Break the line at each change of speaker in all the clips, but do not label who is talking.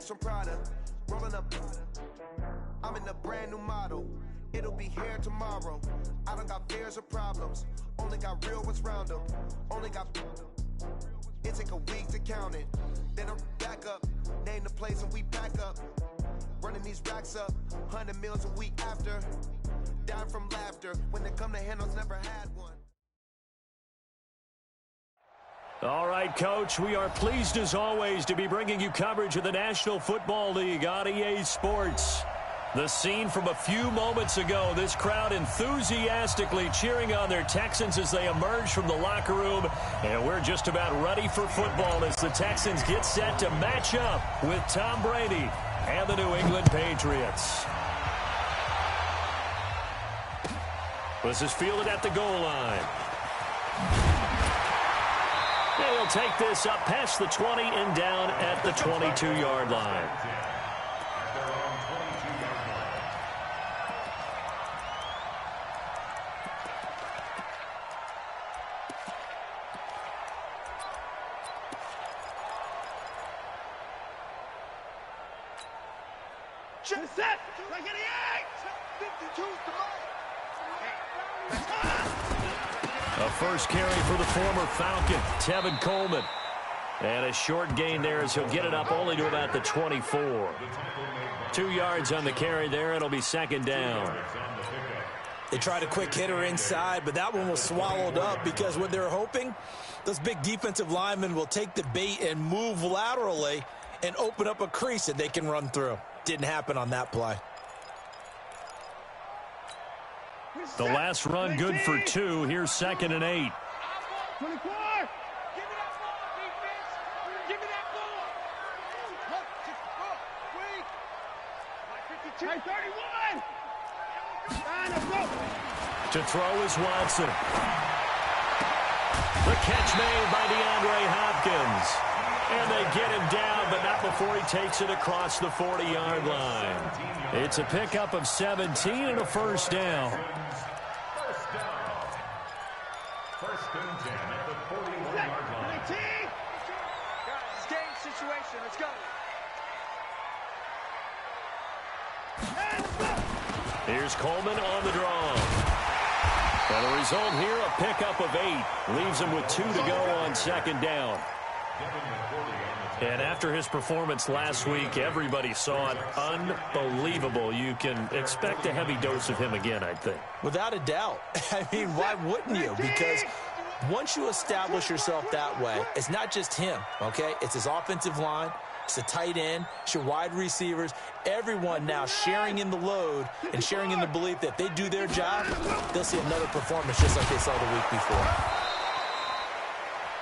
bags from Prada, rolling up. I'm in a brand new model. It'll be here tomorrow. I don't got fears or problems. Only got real ones round them. Only got. It take a week to count it. Then I'm back up. Name the place and we pack up. Running these racks up. 100 meals a week after. Dying from laughter. When they come to handles, never had one.
All right, Coach, we are pleased as always to be bringing you coverage of the National Football League on EA Sports. The scene from a few moments ago, this crowd enthusiastically cheering on their Texans as they emerge from the locker room. And we're just about ready for football as the Texans get set to match up with Tom Brady and the New England Patriots. This is fielded at the goal line. He'll take this up past the 20 and down at the 22-yard line. A first carry for the former Falcon, Tevin Coleman. And a short gain there as he'll get it up only to about the 24. 2 yards on the carry there. It'll be second down.
They tried a quick hitter inside, but that one was swallowed up because what they're hoping, those big defensive linemen will take the bait and move laterally and open up a crease that they can run through. Didn't happen on that play.
The last run good for 2. Here's 2nd and 8.
24. Give me that ball, defense. Give me that ball. Wait. 52. 31.
To throw is Watson. The catch made by DeAndre Hopkins. And they get him down, but not before he takes it across the 40-yard line. It's a pickup of 17 and a first down.
First and 10 at the 41-yard line.
Guys, game situation. Let's go.
Here's Coleman on the draw. And the result here, a pickup of 8. Leaves him with 2 to go on second down. And after his performance last week, everybody saw it. Unbelievable. You can expect a heavy dose of him again, I think.
Without a doubt. I mean, why wouldn't you? Because once you establish yourself that way, it's not just him, okay? It's his offensive line. It's the tight end. It's your wide receivers. Everyone now sharing in the load and sharing in the belief that if they do their job, they'll see another performance just like they saw the week before.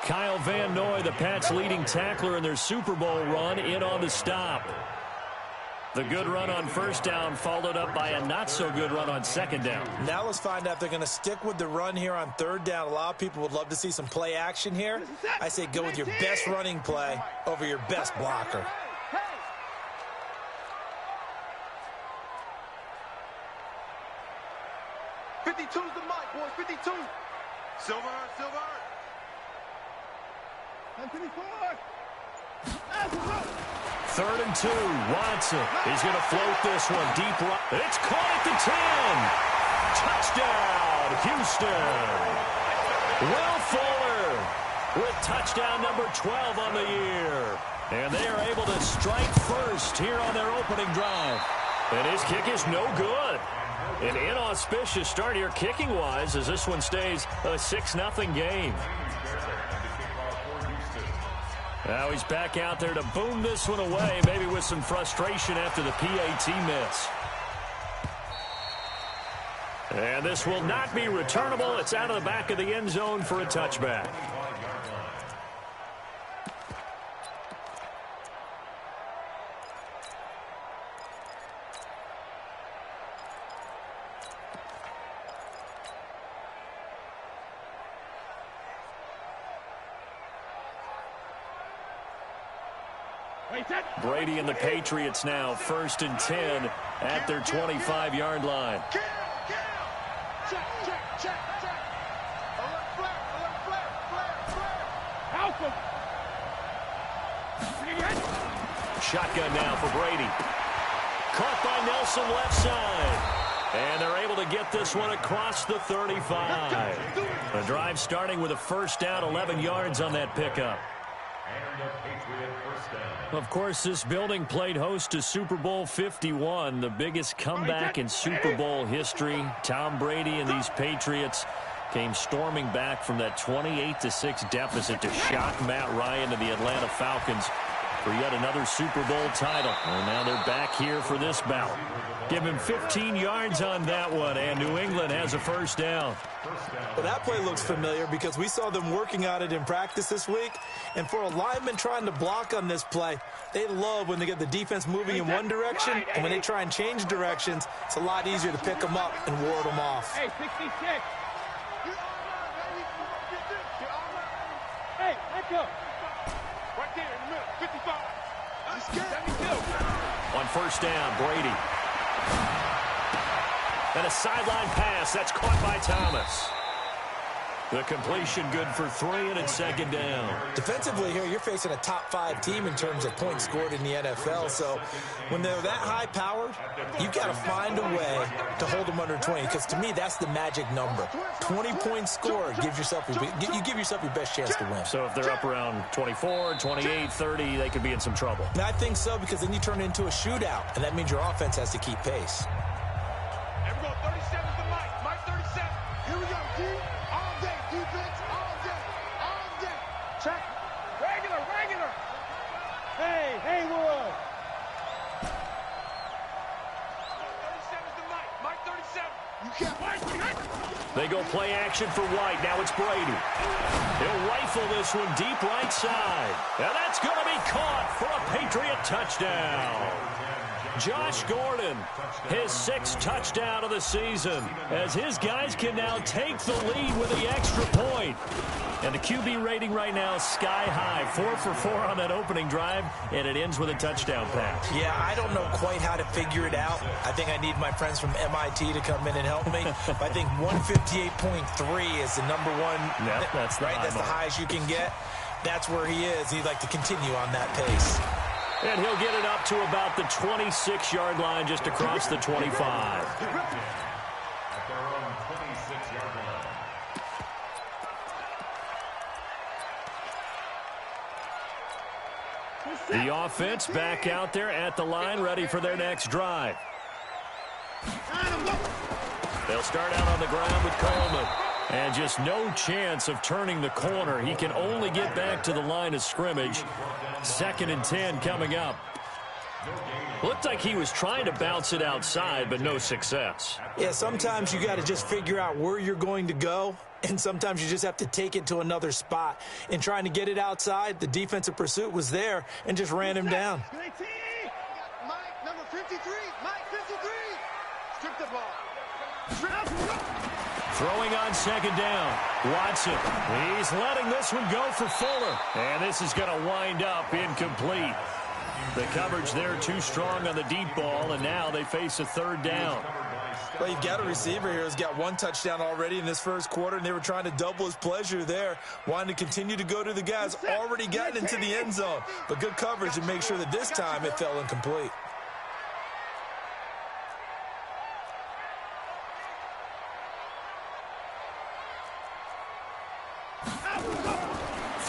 Kyle Van Noy, the Pats' leading tackler in their Super Bowl run, in on the stop. The good run on first down followed up by a not-so-good run on second down.
Now let's find out if they're going to stick with the run here on third down. A lot of people would love to see some play action here. I say go with your best running play over your best blocker.
52's the mic, boys. 52. Silver.
3rd and 2. Watson. He's going to float this one deep right. It's caught at the 10. Touchdown, Houston. Will Fuller with touchdown number 12 on the year. And they are able to strike first here on their opening drive. And his kick is no good. An inauspicious start here kicking-wise as this one stays a 6-0 game. Now he's back out there to boom this one away, maybe with some frustration after the PAT miss. And this will not be returnable. It's out of the back of the end zone for a touchback. Brady and the Patriots now 1st and 10 at their 25-yard line.
Check. Alert flare.
Shotgun now for Brady. Caught by Nelson left side. And they're able to get this one across the 35. The drive starting with a first down, 11 yards on that pickup.
And a Patriot first down.
Of course, this building played host to Super Bowl 51, the biggest comeback in Super Bowl history. Tom Brady and these Patriots came storming back from that 28-6 deficit to shock Matt Ryan and the Atlanta Falcons for yet another Super Bowl title. And now they're back here for this bout. Give him 15 yards on that one, and New England has a first down.
Well, that play looks familiar because we saw them working on it in practice this week. And for a lineman trying to block on this play, they love when they get the defense moving in one direction, and when they try and change directions, it's a lot easier to pick them up and ward them off.
Hey, 66. Hey, let go. Right there in the middle, 55. 72.
On first down, Brady. And a sideline pass. That's caught by Thomas. The completion good for 3, and it's second down.
Defensively here, you're facing a top-5 team in terms of points scored in the NFL. So when they're that high-powered, you've got to find a way to hold them under 20. Because to me, that's the magic number. 20 points scored gives yourself you give yourself your best chance to win.
So if they're up around 24, 28, 30, they could be in some trouble.
And I think so, because then you turn it into a shootout, and that means your offense has to keep pace.
Here we go, 37's the mic. Mike 37. Here we go, G. All day, defense, all day, all day. Check. Regular. Hey, Haywood. 37's the mic. Mike 37. You can't.
They go play action for White. Now it's Brady. He'll rifle this one deep right side. And that's going to be caught for a Patriot touchdown. Josh Gordon, his 6th touchdown of the season, as his guys can now take the lead with the extra point. And the QB rating right now is sky high, 4 for 4 on that opening drive, and it ends with a touchdown pass.
Yeah, I don't know quite how to figure it out. I think I need my friends from MIT to come in and help me. But I think 158.3 is the number one.
Yep, that's the
right. That's the highest you can get. That's where he is. He'd like to continue on that pace.
And he'll get it up to about the 26-yard line, just across the 25.
At their own 26-yard line.
The offense back out there at the line, ready for their next drive. They'll start out on the ground with Coleman. And just no chance of turning the corner. He can only get back to the line of scrimmage. 2nd and 10 coming up. Looked like he was trying to bounce it outside, but no success.
Yeah, sometimes you got to just figure out where you're going to go, and sometimes you just have to take it to another spot. In trying to get it outside, the defensive pursuit was there and just ran him down.
Mike, number 53. Mike, 53. Strip the ball.
Throwing on 2nd down. Watson. He's letting this one go for Fuller. And this is going to wind up incomplete. The coverage there too strong on the deep ball, and now they face a 3rd down.
Well, you've got a receiver here who's got 1 touchdown already in this first quarter, and they were trying to double his pleasure there, wanting to continue to go to the guys already gotten into the end zone. But good coverage to make sure that this time it fell incomplete.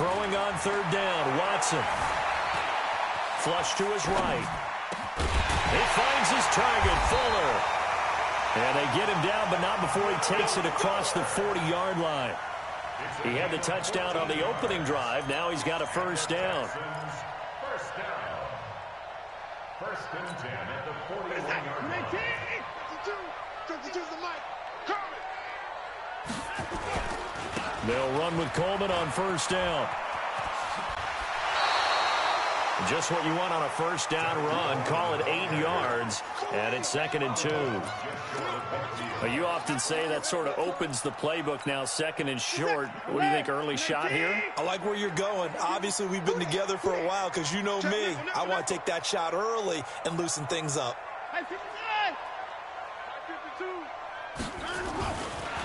Throwing on 3rd down, Watson. Flush to his right. He finds his target, Fuller. And they get him down, but not before he takes it across the 40-yard line. He had the touchdown on the opening drive. Now he's got a first down.
First down. 1st and 10 at the 41-yard line.
52's the mic. Coleman.
They'll run with Coleman on first down. Just what you want on a first down run. Call it 8 yards, and it's 2nd and 2. Well, you often say that sort of opens the playbook now, 2nd and short. What do you think, early shot here?
I like where you're going. Obviously, we've been together for a while because you know me. I want to take that shot early and loosen things up.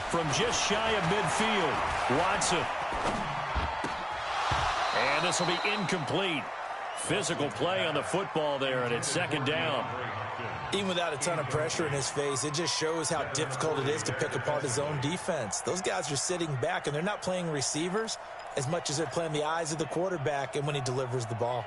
From just shy of midfield, Watson. And this will be incomplete. Physical play on the football there, and it's second down.
Even without a ton of pressure in his face, it just shows how difficult it is to pick apart his own defense. Those guys are sitting back, and they're not playing receivers as much as they're playing the eyes of the quarterback and when he delivers the ball.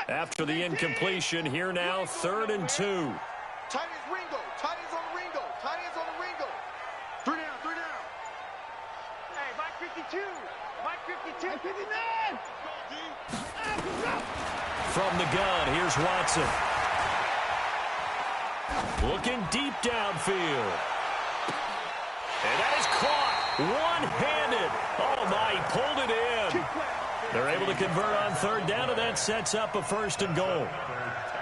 After the incompletion, here now, 3rd and 2.
Tight ends Ringo. Tight ends on the Ringo. Tight ends on the Ringo. 3 down, 3 down. Hey, Mike 52. Mike 52. Mike 59.
From the gun, here's Watson. Looking deep downfield. And that is caught. One-handed. Oh, my, he pulled it in. They're able to convert on 3rd down, and that sets up a 1st and goal.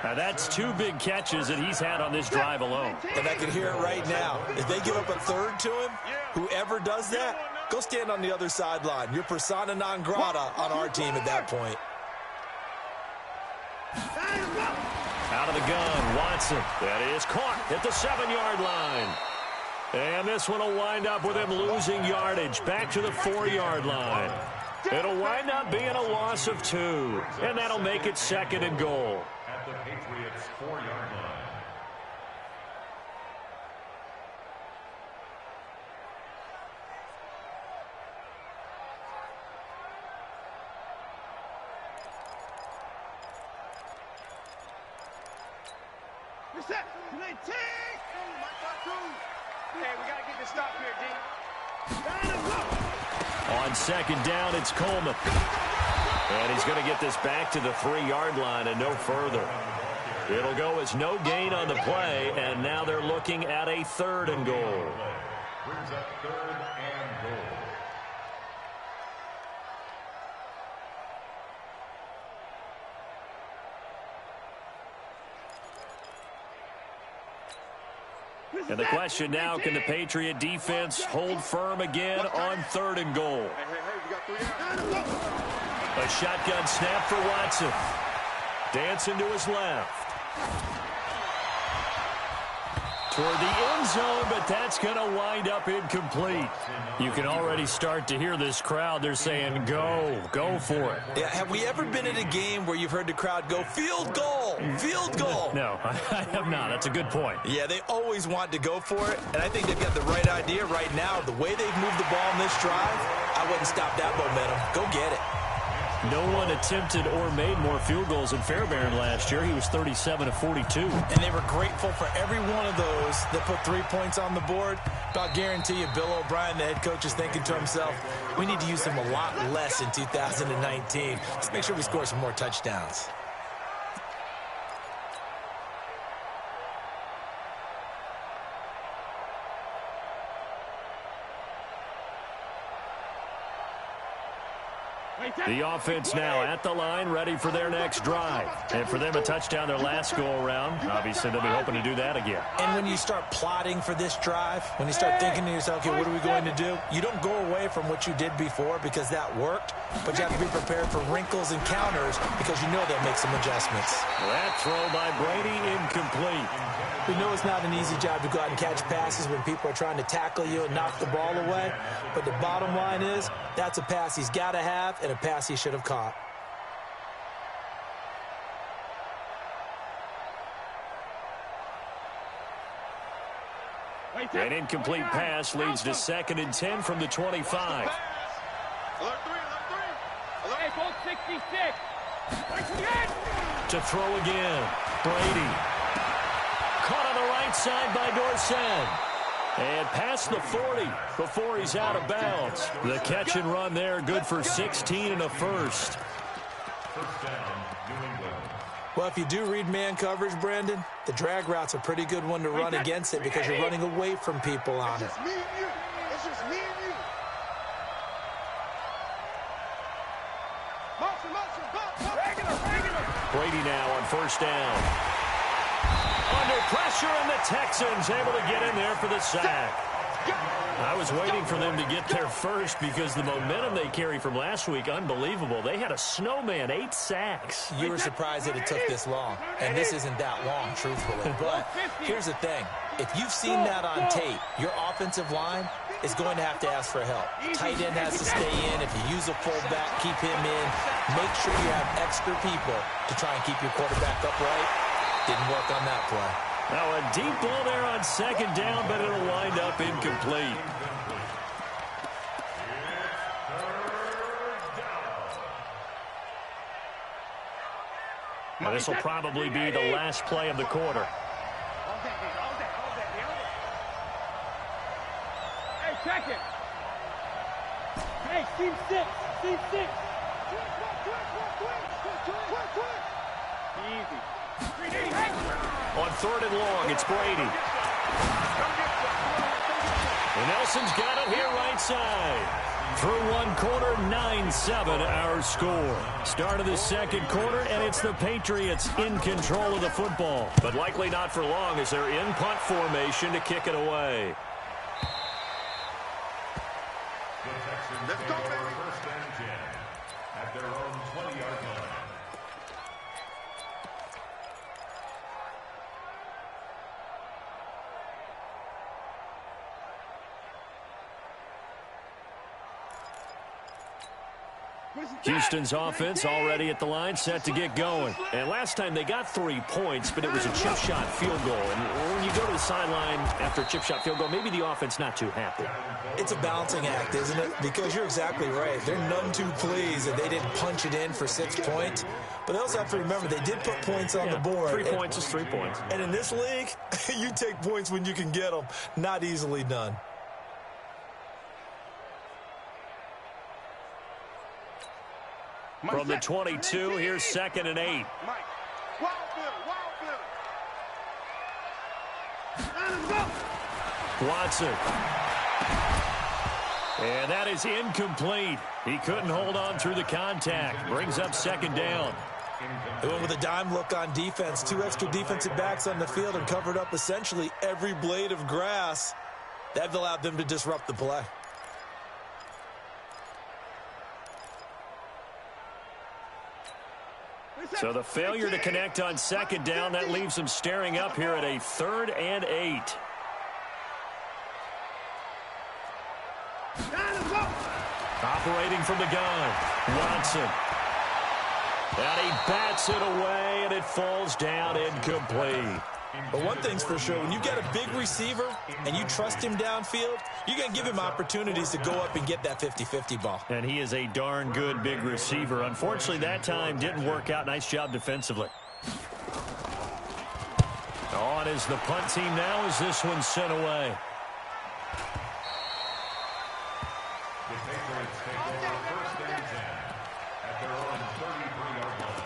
Now, that's 2 big catches that he's had on this drive alone.
And I can hear it right now. If they give up a 3rd to him, whoever does that, go stand on the other sideline. You're persona non grata on our team at that point.
Out of the gun, Watson. That is caught at the 7-yard line. And this one will wind up with him losing yardage back to the 4-yard line. It'll wind up being a loss of 2, and that'll make it 2nd and goal.
At the Patriots' 4-yard line.
Reset. 19. Hey, we got to get this stop here, D.
On 2nd down, it's Coleman. And he's going to get this back to the 3-yard line and no further. It'll go as no gain on the play, and now they're looking at a 3rd and goal.
Brings up 3rd and goal.
And the question now, can the Patriot defense hold firm again on 3rd and goal? A shotgun snap for Watson. Dancing to his left. Toward the end zone, but that's going to wind up incomplete. You can already start to hear this crowd. They're saying, go for it.
Yeah, have we ever been in a game where you've heard the crowd go, field goal, field goal?
No, I have not. That's a good point.
Yeah, they always want to go for it, and I think they've got the right idea right now. The way they've moved the ball in this drive, I wouldn't stop that momentum. Go get it.
No one attempted or made more field goals than Fairbairn last year. He was 37 of 42.
And they were grateful for every one of those that put 3 points on the board. But I'll guarantee you, Bill O'Brien, the head coach, is thinking to himself, we need to use him a lot less in 2019. Let's make sure we score some more touchdowns.
The offense now at the line, ready for their next drive. And for them, a touchdown their last go-around. Obviously, they'll be hoping to do that again.
And when you start plotting for this drive, when you start thinking to yourself, okay, what are we going to do? You don't go away from what you did before because that worked, but you have to be prepared for wrinkles and counters because you know they'll make some adjustments.
That throw by Brady incomplete.
We know it's not an easy job to go out and catch passes when people are trying to tackle you and knock the ball away, but the bottom line is that's a pass he's got to have and a pass he should have caught.
An incomplete pass leads to 2nd and 10 from the 25.
Alert 3, alert 3. Alert. Hey, goal 66.
To throw again, Brady. Caught on the right side by Dorsett. And past the 40 before he's out of bounds. The catch and run there, good for 16 and a first.
First down, New England.
Well, if you do read man coverage, Brandon, the drag route's a pretty good one to run against it because you're running away from people on it.
It's just me and you. It's just me and you. Motion, motion, go. Regular.
Brady now on first down. Under pressure, and the Texans able to get in there for the sack. I was waiting for them to get there first because the momentum they carry from last week, unbelievable. They had a snowman, 8 sacks.
You were surprised that it took this long, and this isn't that long, truthfully. But here's the thing. If you've seen that on tape, your offensive line is going to have to ask for help. Tight end has to stay in. If you use a fullback, keep him in. Make sure you have extra people to try and keep your quarterback upright. Didn't work on that play.
Now a deep ball there on second down, but it'll wind up incomplete. Now this will probably be the last play of the quarter.
Hey, check it. Hey, team 6. Team 6. Quick. Easy.
On 3rd and long, it's Brady. And Nelson's got it here right side. Through one quarter, 9-7 our score. Start of the second quarter, and it's the Patriots in control of the football. But likely not for long as they're in punt formation to kick it away.
Let's go, baby. First and 10 at their own 20-yard line.
Houston's offense already at the line, set to get going. And last time they got 3 points, but it was a chip shot field goal. And when you go to the sideline after a chip shot field goal, maybe the offense not too happy.
It's a balancing act, isn't it? Because you're exactly right. They're none too pleased that they didn't punch it in for 6 points. But they also have to remember they did put points on the board.
3 points is 3 points.
And in this league, you take points when you can get them. Not easily done.
From the 22, here's 2nd and 8. Watson. And that is incomplete. He couldn't hold on through the contact. Brings up 2nd down.
They went with a dime look on defense. 2 extra defensive backs on the field and covered up essentially every blade of grass. That allowed them to disrupt the play.
So the failure to connect on 2nd down, that leaves them staring up here at a 3rd and 8. Operating from the gun, Watson. And he bats it away, and it falls down incomplete.
But one thing's for sure, when you get a big receiver and you trust him downfield, you're going to give him opportunities to go up and get that 50-50 ball.
And he is a darn good big receiver. Unfortunately, that time didn't work out. Nice job defensively. On is the punt team now as this one's sent away.
The Patriots take over 1st and 10 at their own 33-yard line.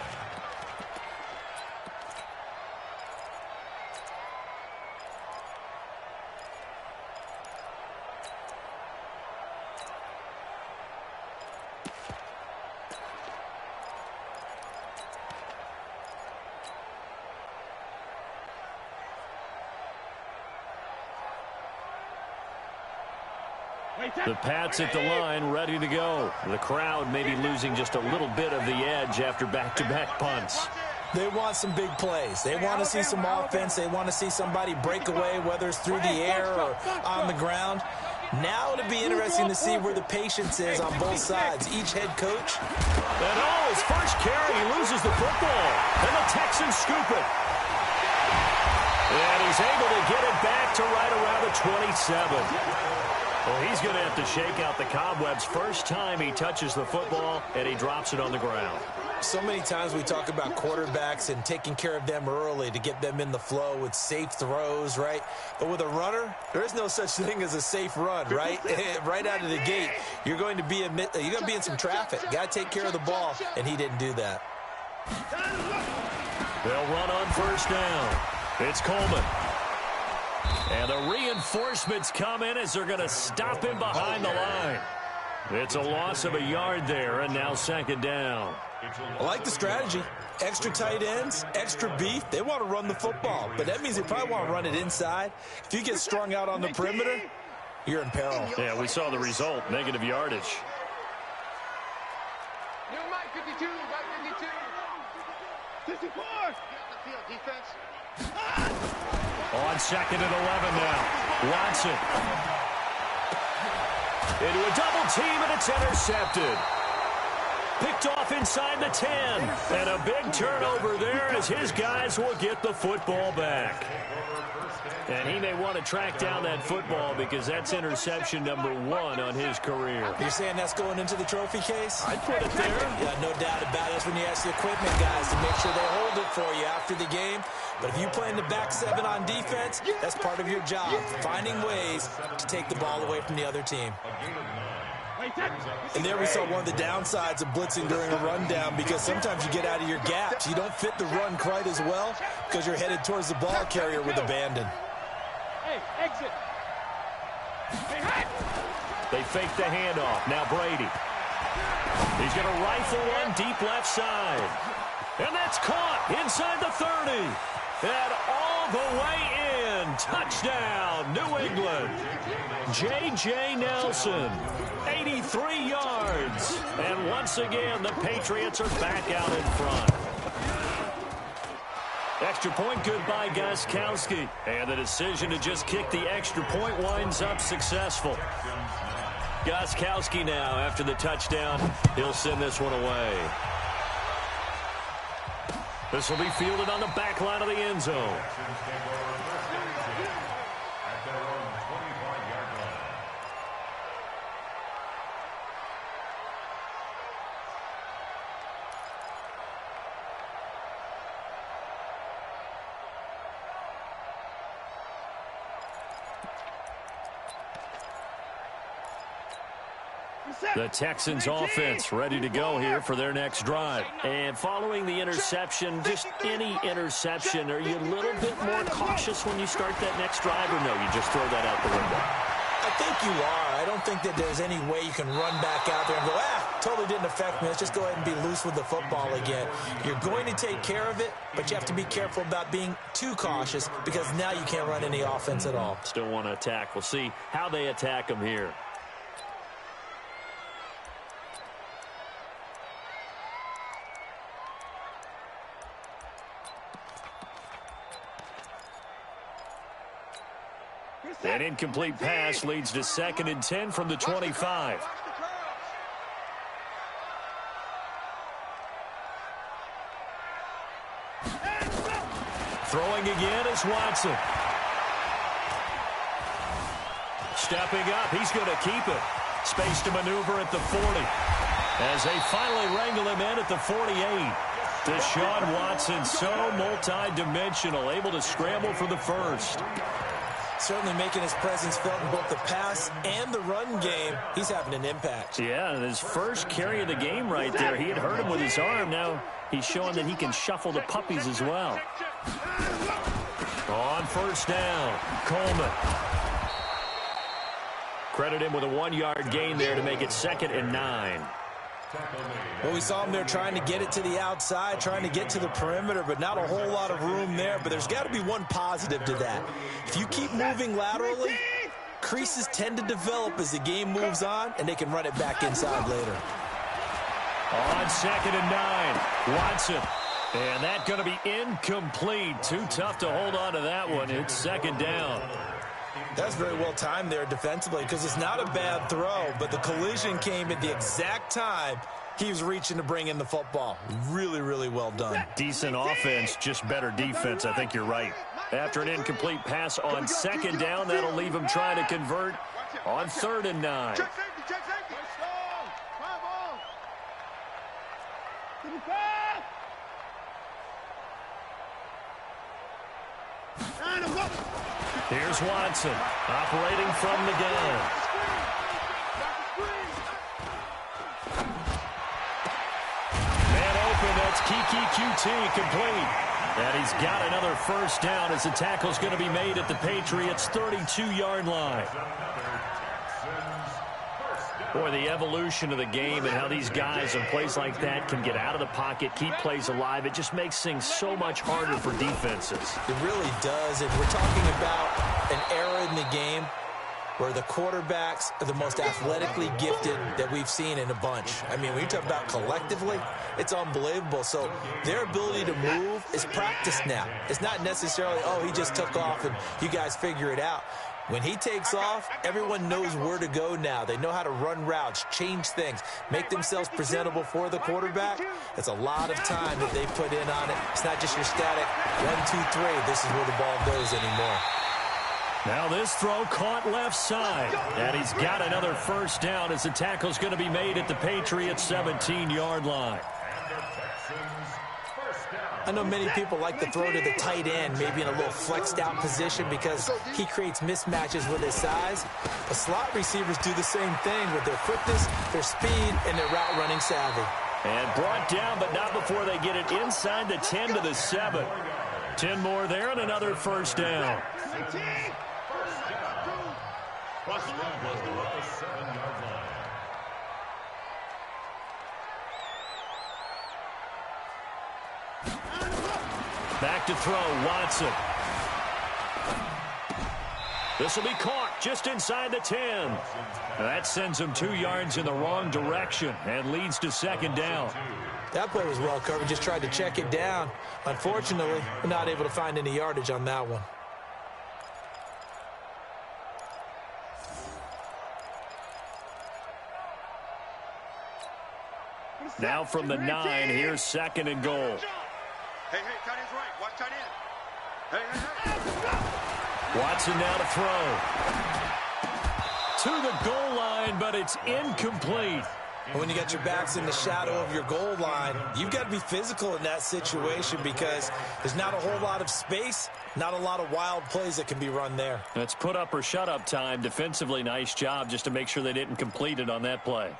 The Pats at the line, ready to go. The crowd maybe losing just a little bit of the edge after back-to-back punts.
They want some big plays. They want to see some offense. They want to see somebody break away, whether it's through the air or on the ground. Now it'll be interesting to see where the patience is on both sides. Each head coach.
And his first carry, he loses the football. And the Texans scoop it. And he's able to get it back to right around the 27. Well, he's going to have to shake out the cobwebs. First time he touches the football, and he drops it on the ground.
So many times we talk about quarterbacks and taking care of them early to get them in the flow with safe throws, right? But with a runner, there is no such thing as a safe run, right? Right out of the gate, you're going to be in some traffic. Got to take care of the ball, and he didn't do that.
They'll run on 1st down. It's Coleman. And the reinforcements come in as they're going to stop him behind the line. It's a loss of a yard there, and now 2nd down.
I like the strategy. Extra tight ends, extra beef. They want to run the football, but that means they probably want to run it inside. If you get strung out on the perimeter, you're in peril.
Yeah, we saw the result, negative yardage.
New Mike 52, Mike 52. 54. Get the field, defense.
On 2nd and 11 now. Watson. Into a double team, and it's intercepted. Picked off inside the 10. And a big turnover there as his guys will get the football back. And he may want to track down that football because that's interception number 1 on his career.
You're saying that's going into the trophy case?
I'd put it there.
Yeah, no doubt about it. That's when you ask the equipment guys to make sure they hold it for you after the game. But if you play in the back 7 on defense, that's part of your job, finding ways to take the ball away from the other team. And there we saw one of the downsides of blitzing during a rundown because sometimes you get out of your gaps. You don't fit the run quite as well because you're headed towards the ball carrier with abandon.
Hey, exit.
They fake the handoff. Now Brady. He's going to rifle one deep left side. And that's caught inside the 30. And all the way in. Touchdown, New England. J.J. Nelson, 83 yards. And once again, the Patriots are back out in front. Extra point good by Gostkowski. And the decision to just kick the extra point winds up successful. Gostkowski now, after the touchdown, he'll send this one away. This will be fielded on the back line of the end zone. The Texans offense ready to go here for their next drive. And following the interception, just any interception, are you a little bit more cautious when you start that next drive, or no, you just throw that out the window?
I think you are. I don't think that there's any way you can run back out there and go, totally didn't affect me. Let's just go ahead and be loose with the football again. You're going to take care of it, but you have to be careful about being too cautious because now you can't run any offense at all.
Still want to attack. We'll see how they attack them here. An incomplete pass leads to 2nd and 10 from the 25. Throwing again is Watson. Stepping up, he's going to keep it. Space to maneuver at the 40. As they finally wrangle him in at the 48. Deshaun Watson, so multi-dimensional, able to scramble for the first.
Certainly making his presence felt in both the pass and the run game. He's having an impact.
Yeah, and his first carry of the game right there. He had hurt him with his arm. Now he's showing that he can shuffle the puppies as well. On first down, Coleman. Credit him with a 1-yard gain there to make it 2nd and 9.
Well, we saw him there trying to get it to the outside, trying to get to the perimeter, but not a whole lot of room there. But there's got to be one positive to that. If you keep moving laterally, creases tend to develop as the game moves on, and they can run it back inside later.
On 2nd and 9, Watson. And that's going to be incomplete. Too tough to hold on to that one. It's 2nd down.
That's very well timed there defensively because it's not a bad throw, but the collision came at the exact time he was reaching to bring in the football. Really, really well done.
Decent offense, just better defense. I think you're right. After an incomplete pass on 2nd down, that'll leave him trying to convert on 3rd and 9. Here's Watson, operating from the gun. Man open, that's Kiki QT, complete. And he's got another first down as the tackle's going to be made at the Patriots' 32-yard line. Boy, the evolution of the game and how these guys in plays like that can get out of the pocket, keep plays alive, it just makes things so much harder for defenses.
It really does, and we're talking about an era in the game where the quarterbacks are the most athletically gifted that we've seen in a bunch. I mean, when you talk about collectively, it's unbelievable. So their ability to move is practiced now. It's not necessarily, oh, he just took off and you guys figure it out. When he takes off, everyone knows where to go now. They know how to run routes, change things, make themselves presentable for the quarterback. It's a lot of time that they put in on it. It's not just your static 1, 2, 3. This is where the ball goes anymore.
Now this throw caught left side. And he's got another first down as the tackle's going to be made at the Patriots' 17-yard line.
I know many people like to throw to the tight end, maybe in a little flexed out position because he creates mismatches with his size. The slot receivers do the same thing with their quickness, their speed, and their route running savvy.
And brought down, but not before they get it inside the 10 to the 7. 10 more there and another first down. Back to throw, Watson. This will be caught just inside the 10. That sends him 2 yards in the wrong direction and leads to second down.
That play was well covered, just tried to check it down. Unfortunately, we're not able to find any yardage on that one.
Now from the 9, here's second and goal.
Hey, tight end's right. Watch tight end. Hey.
Watson now to throw. To the goal line, but it's incomplete.
When you got your backs in the shadow of your goal line, you've got to be physical in that situation because there's not a whole lot of space, not a lot of wild plays that can be run there.
That's put up or shut up time. Defensively, nice job just to make sure they didn't complete it on that play.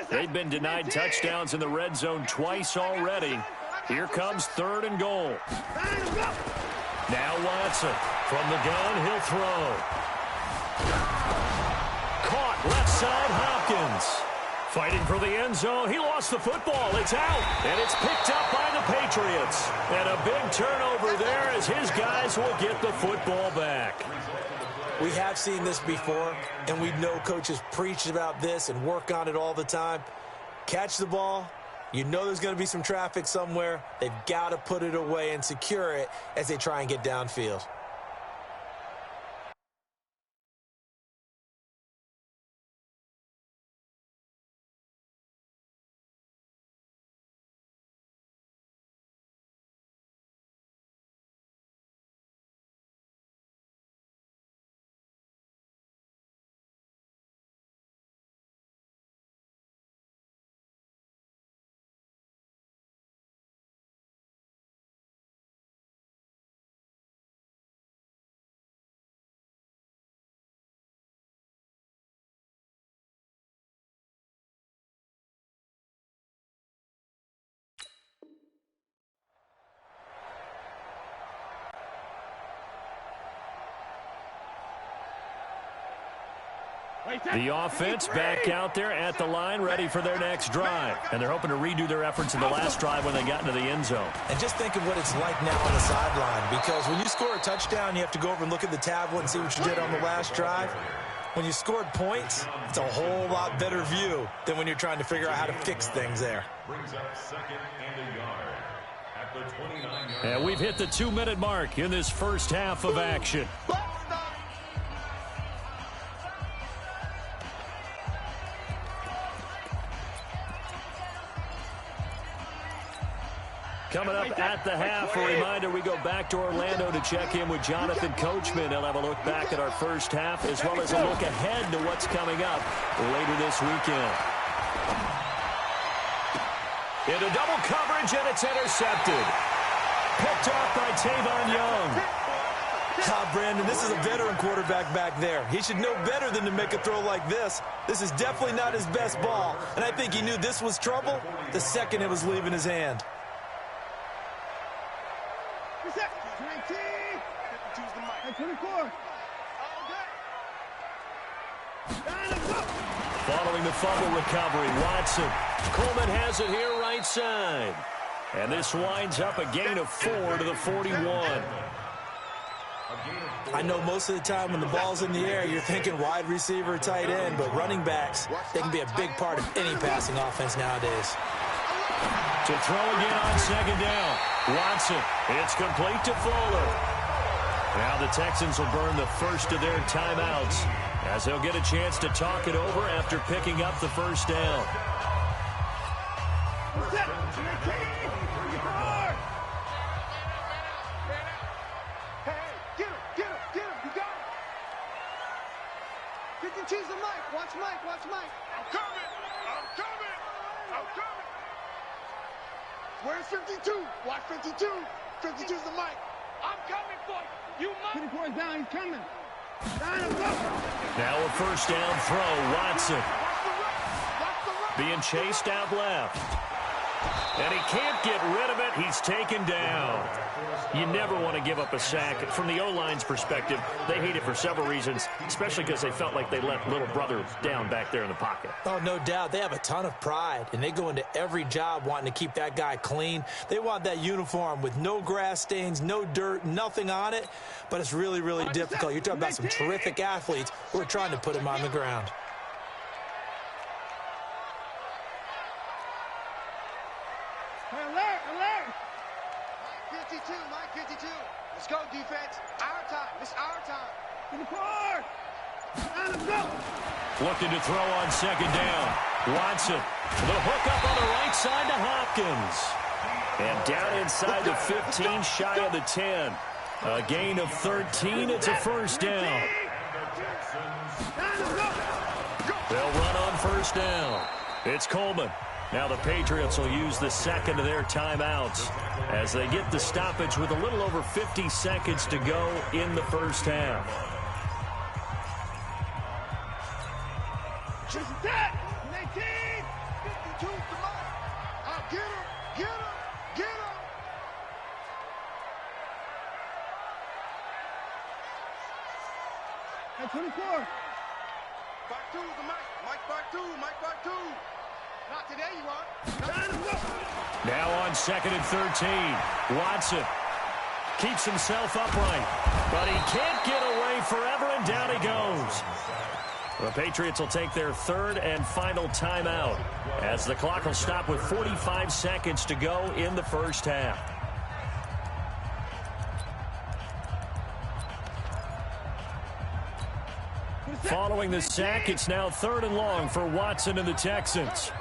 They've been denied touchdowns in the red zone twice already. Here comes third and goal. Now Watson. From the gun, he'll throw. Caught left side, Hopkins. Fighting for the end zone. He lost the football. It's out. And it's picked up by the Patriots. And a big turnover there as his guys will get the football back.
We have seen this before, and we know coaches preach about this and work on it all the time. Catch the ball. You know there's going to be some traffic somewhere. They've got to put it away and secure it as they try and get downfield.
The offense back out there at the line, ready for their next drive. And they're hoping to redo their efforts in the last drive when they got into the end zone.
And just think of what it's like now on the sideline, because when you score a touchdown, you have to go over and look at the tablet and see what you did on the last drive. When you scored points, it's a whole lot better view than when you're trying to figure out how to fix things there.
Brings up second and a yard at the 29-yard.
And we've hit the 2-minute mark in this first half of action. Coming up at the half, a reminder, we go back to Orlando to check in with Jonathan Coachman. He'll have a look back at our first half as well as a look ahead to what's coming up later this weekend. Into double coverage, and it's intercepted. Picked off by Tavon Young.
Brandon, this is a veteran quarterback back there. He should know better than to make a throw like this. This is definitely not his best ball, and I think he knew this was trouble the second it was leaving his hand.
Hey, 24.
Following the fumble recovery, Watson. Coleman has it here right side. And this winds up a gain of 4 to the 41.
I know most of the time when the ball's in the air, you're thinking wide receiver, tight end, but running backs, they can be a big part of any passing offense nowadays.
To throw again on second down. Watson, it's complete to Fuller. Now the Texans will burn the first of their timeouts as they'll get a chance to talk it over after picking up the first down.
Choose the mic. Watch Mike. Watch Mike. I'm coming. Where's 52? Watch 52. 52's the mic. I'm coming for you. You mic. 24 is down. He's coming.
Now a first down throw. Watson being chased out left. And he can't get rid of it. He's taken down. You never want to give up a sack. From the O-line's perspective, they hate it for several reasons, especially because they felt like they let little brother down back there in the pocket.
Oh, no doubt. They have a ton of pride, and they go into every job wanting to keep that guy clean. They want that uniform with no grass stains, no dirt, nothing on it. But it's really, really difficult. You're talking about some terrific athletes who are trying to put him on the ground.
Let's go, defense. Our time. It's our time. To the car. Let's go.
Looking to throw on second down. Watson. The hook up on the right side to Hopkins. And down inside the 15, shy of the 10. A gain of 13. It's a first down. They'll run on first down. It's Coleman. Now the Patriots will use the second of their timeouts as they get the stoppage with a little over 50 seconds to go in the first half.
Just that. 19. 52. Come on. I'll get him. Get him. Get him. At 24. Part 2 is the mic. Mike part 2. Mike part 2. Not today, you are.
Now on second and 13. Watson keeps himself upright, but he can't get away forever, and down he goes. The Patriots will take their third and final timeout as the clock will stop with 45 seconds to go in the first half. Following the sack, it's now third and long for Watson and the Texans.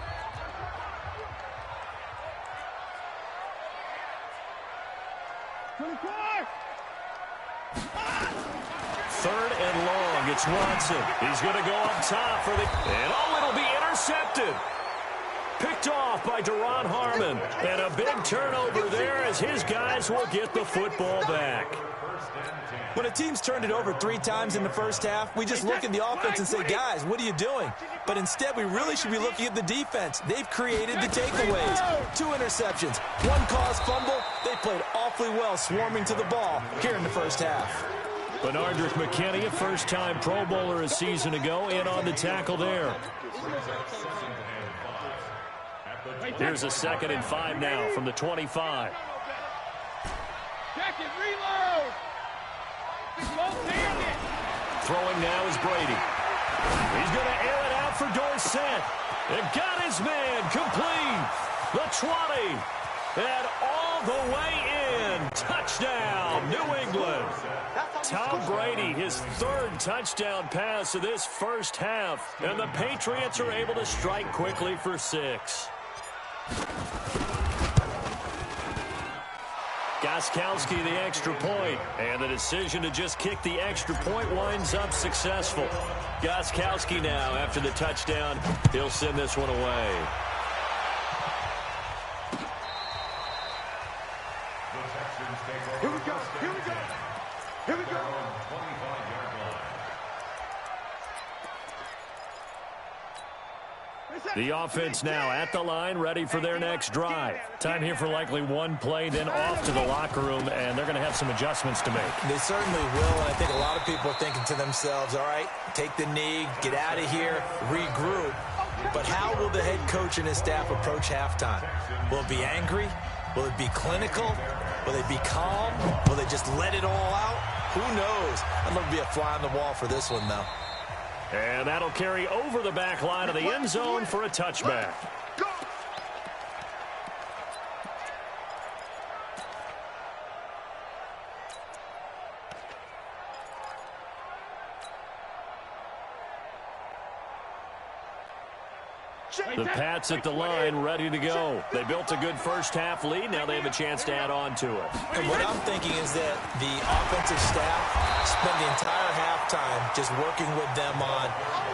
Third and long, it's Watson. He's going to go up top for the... And it'll be intercepted. Picked off by Deron Harmon. And a big turnover there as his guys will get the football back.
When a team's turned it over 3 times in the first half, we just look at the offense and say, guys, what are you doing? But instead, we really should be looking at the defense. They've created the takeaways. 2 interceptions, 1 caused fumble. They played awfully well swarming to the ball here in the first half.
Benardrick McKinney, a first-time Pro Bowler a season ago, in on the tackle there. Here's a 2nd and 5 now from the 25.
Check it, reload.
Throwing now is Brady. He's going to air it out for Dorsett. And got his man complete. The 20. And all the way in. Touchdown, New England. Tom Brady, his 3rd touchdown pass of this first half. And the Patriots are able to strike quickly for 6. Gostkowski, the extra point, and the decision to just kick the extra point winds up successful. Gostkowski now, after the touchdown, he'll send this one away.
Here we go. Here we go. Here we go.
The offense now at the line, ready for their next drive. Time here for likely one play, then off to the locker room, and they're going to have some adjustments to make.
They certainly will, and I think a lot of people are thinking to themselves, all right, take the knee, get out of here, regroup. But how will the head coach and his staff approach halftime? Will it be angry? Will it be clinical? Will they be calm? Will they just let it all out? Who knows? I'd love to be a fly on the wall for this one, though.
And that'll carry over the back line of the end zone for a touchback. The Pats at the line, ready to go. They built a good first-half lead. Now they have a chance to add on to it.
And what I'm thinking is that the offensive staff spend the entire halftime just working with them on,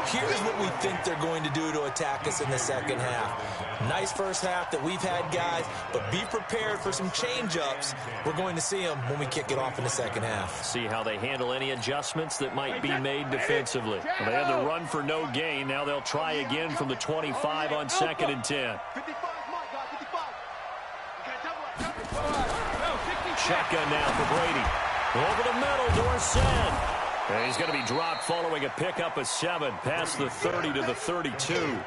here's what we think they're going to do to attack us in the second half. Nice first half that we've had, guys, but be prepared for some change-ups. We're going to see them when we kick it off in the second half.
See how they handle any adjustments that might be made defensively. Well, they had the run for no gain. Now they'll try again from the 25 on 2nd and 10. Shotgun now for Brady. Over the middle, Dorsett. And he's going to be dropped following a pickup of 7 past the 30 to the 32.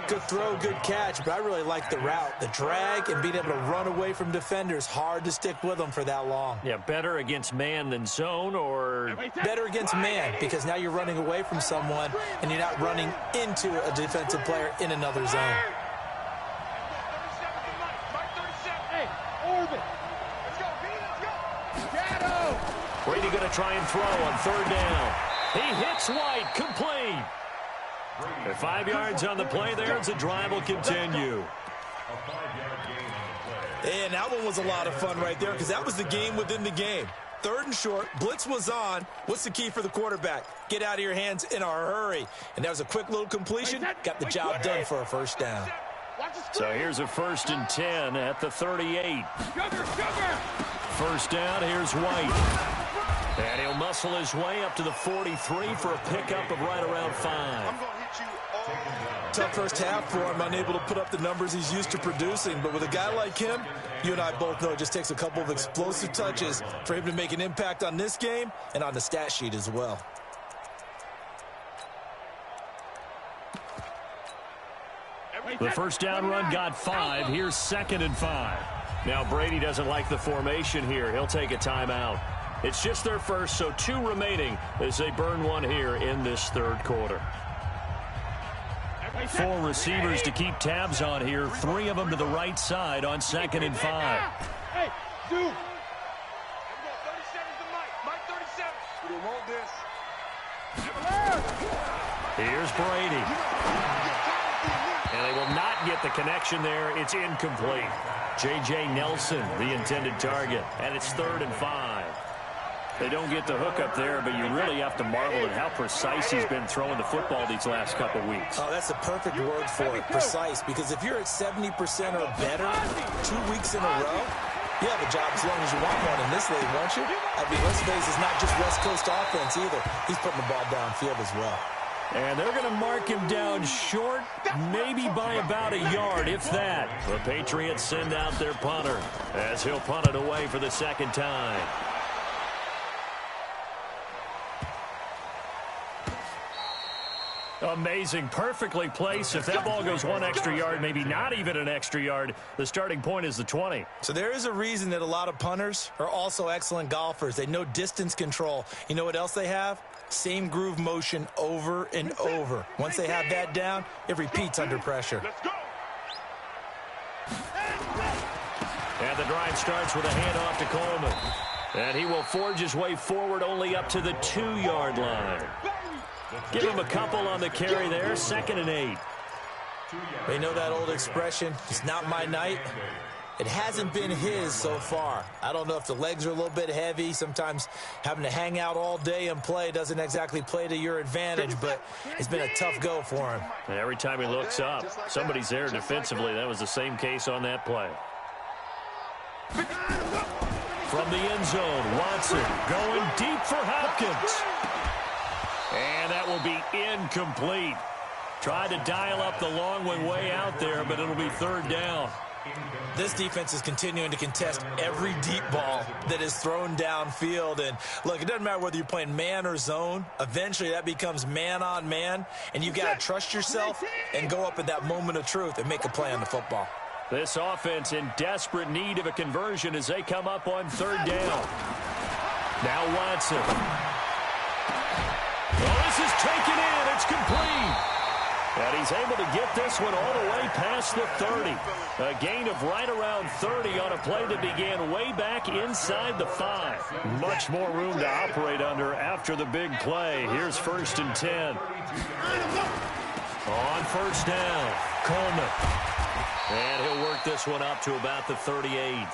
Good throw, good catch, but I really like the route. The drag and being able to run away from defenders, hard to stick with them for that long.
Yeah, better against man than zone, or
better against man, because now you're running away from someone and you're not running into a defensive player in another zone.
Brady going to try and throw on 3rd down. He hits White, complete. 5 yards on the play there as the drive will continue.
And that one was a lot of fun right there, because that was the game within the game. 3rd and short, blitz was on. What's the key for the quarterback? Get out of your hands in a hurry. And that was a quick little completion. Got the job done for a 1st down.
So here's a 1st and 10 at the 38. 1st down, here's White. And he'll muscle his way up to the 43 for a pickup of right around 5.
Tough first half for him, unable to put up the numbers he's used to producing. But with a guy like him, you and I both know it just takes a couple of explosive touches for him to make an impact on this game and on the stat sheet as well.
The 1st down run got 5. Here's 2nd and 5. Now Brady doesn't like the formation here. He'll take a timeout. It's just their first, so 2 remaining as they burn one here in this 3rd quarter. 4 receivers to keep tabs on here. 3 of them to the right side on 2nd and 5.
Hey, dude. 37 to Mike. 37. You want this?
Here's Brady. And they will not get the connection there. It's incomplete. J.J. Nelson, the intended target. And it's 3rd and 5. They don't get the hook up there, but you really have to marvel at how precise he's been throwing the football these last couple weeks.
Oh, that's the perfect word for it, precise, because if you're at 70% or better 2 weeks in a row, you have a job as long as you want one in this league, won't you? I mean, let's face it, it's not just West Coast offense either. He's putting the ball downfield as well.
And they're going to mark him down short, maybe by about a yard, if that. The Patriots send out their punter as he'll punt it away for the 2nd time. Amazing, perfectly placed. If that ball goes 1 extra yard, maybe not even an extra yard, the starting point is the 20.
So there is a reason that a lot of punters are also excellent golfers. They know distance control. You know what else they have? Same groove motion over and over. Once they have that down, it repeats under pressure.
And the drive starts with a handoff to Coleman. And he will forge his way forward only up to the 2-yard line. Give him a couple on the carry there. 2nd and 8.
They know that old expression, it's not my night. It hasn't been his so far. I don't know if the legs are a little bit heavy. Sometimes having to hang out all day and play doesn't exactly play to your advantage, but it's been a tough go for him.
And every time he looks up, somebody's there defensively. That was the same case on that play. From the end zone, Watson going deep for Hopkins. And that that will be incomplete. Tried to dial up the long one way out there, but it'll be third down.
This defense is continuing to contest every deep ball that is thrown downfield. And, look, it doesn't matter whether you're playing man or zone. Eventually, that becomes man-on-man, and you've got to trust yourself and go up at that moment of truth and make a play on the football.
This offense in desperate need of a conversion as they come up on third down. Now Watson. Oh, this is taken in. It's complete. And he's able to get this one all the way past the 30. A gain of right around 30 on a play that began way back inside the 5. Much more room to operate under after the big play. Here's 1st and 10. On first down, Coleman. And he'll work this one up to about the 38.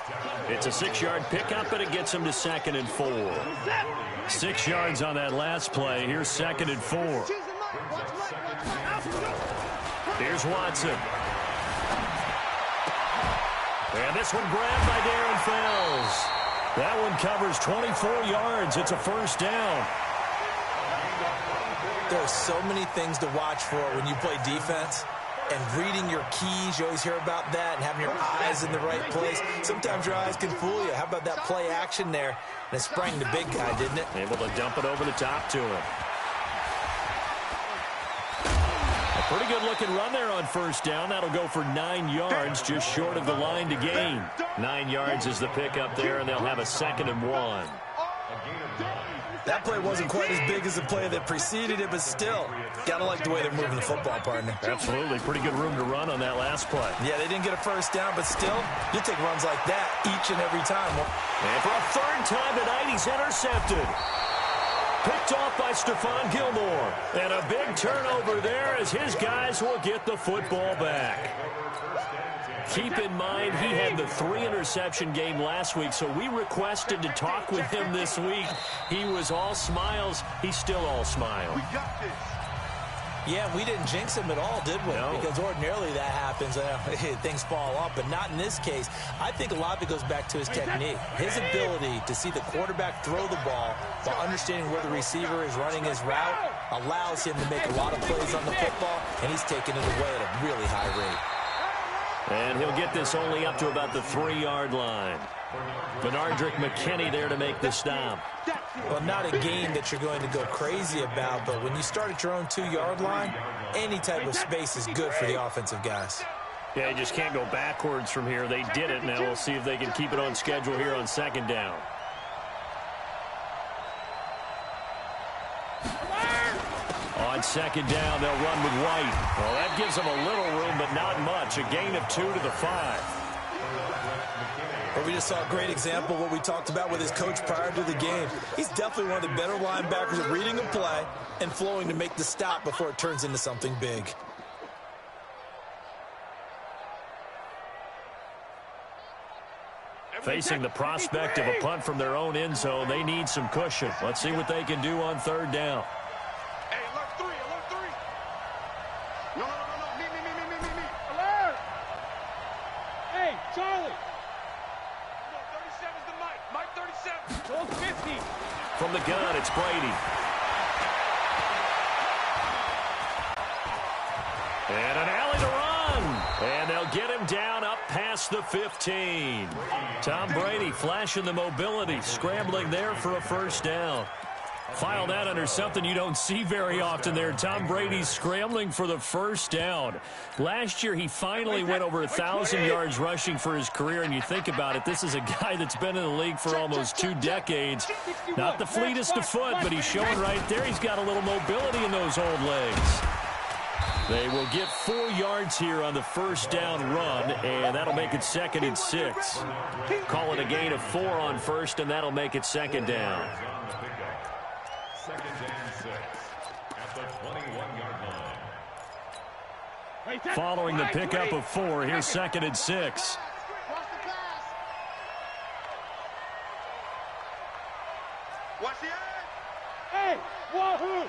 It's a 6-yard pickup, but it gets him to 2nd and 4. 6 yards on that last play. Here's 2nd and 4. Here's Watson. And this one grabbed by Darren Fells. That one covers 24 yards. It's a first down.
There's so many things to watch for when you play defense. And reading your keys, you always hear about that, and having your eyes in the right place. Sometimes your eyes can fool you. How about that play action there? And it sprang the big guy, didn't it?
Able to dump it over the top to him. Pretty good looking run there on first down. That'll go for 9 yards, just short of the line to gain. 9 yards is the pickup there, and they'll have a 2nd and 1.
That play wasn't quite as big as the play that preceded it, but still, gotta like the way they're moving the football, partner.
Absolutely. Pretty good room to run on that last play.
Yeah, they didn't get a first down, but still, you take runs like that each and every time.
And for a third time tonight, he's intercepted. Picked off by Stephon Gilmore. And a big turnover there as his guys will get the football back. Keep in mind, he had the 3-interception game last week, so we requested to talk with him this week. He was all smiles. He's still all smiles.
Yeah, we didn't jinx him at all, did we?
No.
Because ordinarily that happens. Things fall off, but not in this case. I think a lot of it goes back to his technique. His ability to see the quarterback throw the ball while understanding where the receiver is running his route allows him to make a lot of plays on the football, and he's taking it away at a really high rate.
And he'll get this only up to about the 3-yard line. Benardrick McKinney there to make the stop.
Well, not a game that you're going to go crazy about, but when you start at your own 2-yard line, any type of space is good for the offensive guys.
Yeah, you just can't go backwards from here. They did it. Now we'll see if they can keep it on schedule here on 2nd down. On 2nd down, they'll run with White. Well, that gives them a little room, but not much. A gain of 2 to the 5.
But we just saw a great example of what we talked about with his coach prior to the game. He's definitely one of the better linebackers at reading a play and flowing to make the stop before it turns into something big.
Facing the prospect of a punt from their own end zone, they need some cushion. Let's see what they can do on 3rd down.
Hey, alert 3, alert 3. No. Me. Alert. Hey, Charlie. 37's the Mike 37. Go 50.
From the gun, it's Brady. And an alley to run. And they'll get him down up past the 15. Tom Brady flashing the mobility, scrambling there for a first down. File that under something you don't see very often there. Tom Brady scrambling for the first down. Last year, he finally went over 1,000 yards rushing for his career, and you think about it, this is a guy that's been in the league for almost 2 decades. Not the fleetest of foot, but he's showing right there he's got a little mobility in those old legs. They will get 4 yards here on the first down run, and that'll make it 2nd and 6. Call it a gain of 4 on first, and that'll make it 2nd down.
2nd and 6 at the 21-yard line.
Following the pickup of 4, here's 2nd and 6.
Watch the edge. Hey, wahoo.